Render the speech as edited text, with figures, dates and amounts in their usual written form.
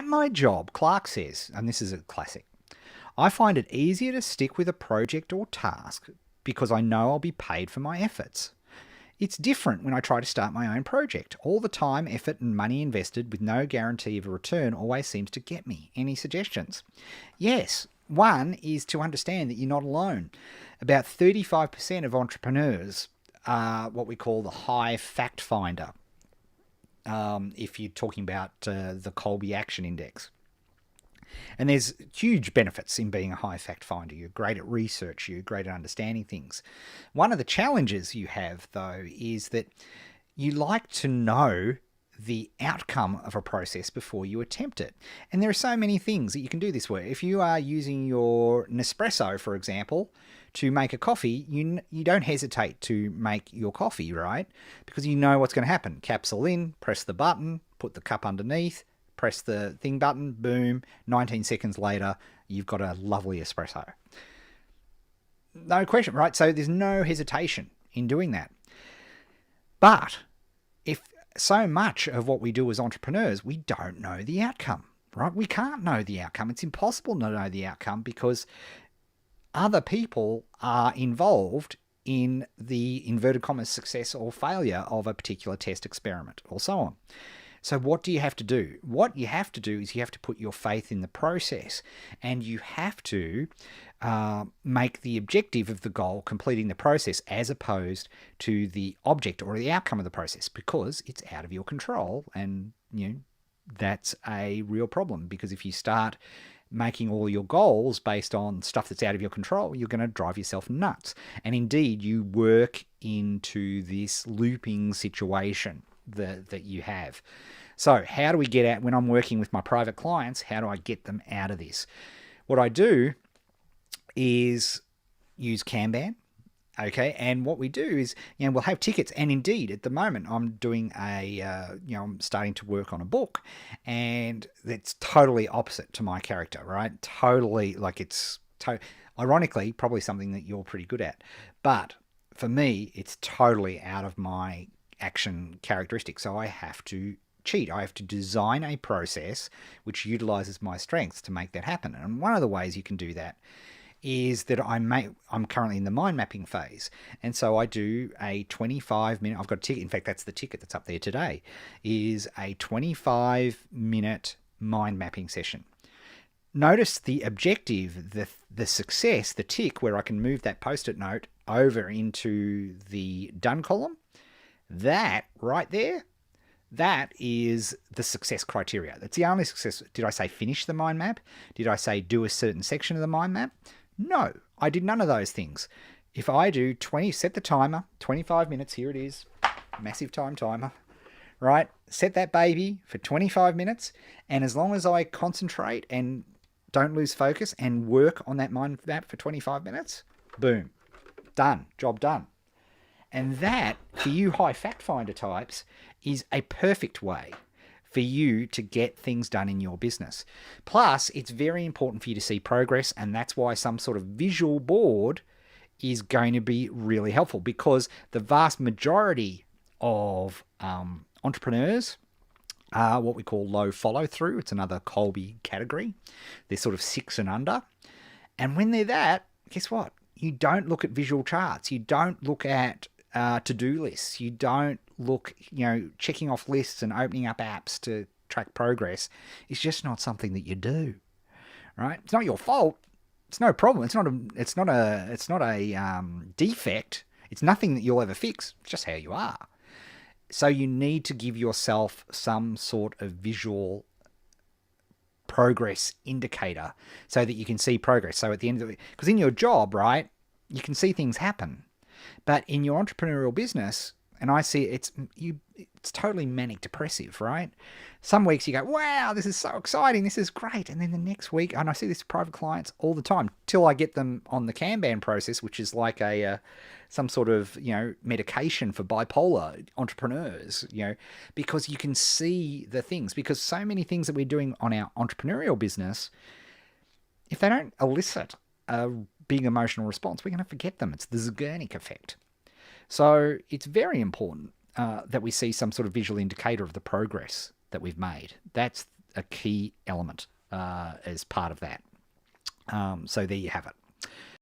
my job, Clark says, and this is a classic, I find it easier to stick with a project or task because I know I'll be paid for my efforts. It's different when I try to start my own project. All the time, effort, and money invested with no guarantee of a return always seems to get me. Any suggestions? Yes. One is to understand that you're not alone. About 35% of entrepreneurs are what we call the high fact finder, if you're talking about the Colby Action Index. And there's huge benefits in being a high fact finder. You're great at research, you're great at understanding things. One of the challenges you have, though, is that you like to know the outcome of a process before you attempt it. And there are so many things that you can do this way. If you are using your Nespresso, for example, to make a coffee, you don't hesitate to make your coffee, right? Because you know what's going to happen. Capsule in, press the button, put the cup underneath, press the thing button, boom, 19 seconds later, you've got a lovely espresso. No question, right? So there's no hesitation in doing that. But if so much of what we do as entrepreneurs, we don't know the outcome, right? We can't know the outcome. It's impossible to know the outcome because other people are involved in the inverted commas success or failure of a particular test experiment or so on. So what do you have to do? What you have to do is you have to put your faith in the process, and you have to make the objective of the goal completing the process as opposed to the object or the outcome of the process, because it's out of your control. And that's a real problem, because if you start making all your goals based on stuff that's out of your control, you're going to drive yourself nuts. And indeed, you work into this looping situation that you have. So how do we get out, when I'm working with my private clients, how do I get them out of this? What I do is use Kanban. Okay, and what we do is, we'll have tickets, and indeed, at the moment, I'm doing I'm starting to work on a book, and it's totally opposite to my character, right? Totally, like ironically, probably something that you're pretty good at, but for me, it's totally out of my action characteristic. So I have to cheat. I have to design a process which utilizes my strengths to make that happen. And one of the ways you can do that is that I'm currently in the mind mapping phase. And so I do a 25-minute, I've got a ticket. In fact, that's the ticket that's up there today, is a 25-minute mind mapping session. Notice the objective, the success, the tick, where I can move that post-it note over into the done column. That right there, that is the success criteria. That's the only success. Did I say finish the mind map? Did I say do a certain section of the mind map? No, I did none of those things. If I do set the timer, 25 minutes, here it is, massive timer, right? Set that baby for 25 minutes. And as long as I concentrate and don't lose focus and work on that mind map for 25 minutes, boom, done, job done. And that, for you high fact finder types, is a perfect way for you to get things done in your business. Plus, it's very important for you to see progress, and that's why some sort of visual board is going to be really helpful, because the vast majority of entrepreneurs are what we call low follow through. It's another Colby category. They're sort of 6 and under. And when they're that, guess what? You don't look at visual charts. You don't look at to-do lists. You don't look, checking off lists and opening up apps to track progress. It's just not something that you do, right? It's not your fault. It's no problem. It's not a defect. It's nothing that you'll ever fix. It's just how you are. So you need to give yourself some sort of visual progress indicator so that you can see progress. So at the end of it, because in your job, right, you can see things happen. But in your entrepreneurial business, and I see it's totally manic depressive, right? Some weeks you go, wow, this is so exciting, this is great. And then the next week, and I see this with private clients all the time, till I get them on the Kanban process, which is like some sort of, medication for bipolar entrepreneurs, because you can see the things. Because so many things that we're doing on our entrepreneurial business, if they don't elicit a big emotional response, we're going to forget them. It's the Zeigarnik effect. So it's very important that we see some sort of visual indicator of the progress that we've made. That's a key element as part of that. So there you have it.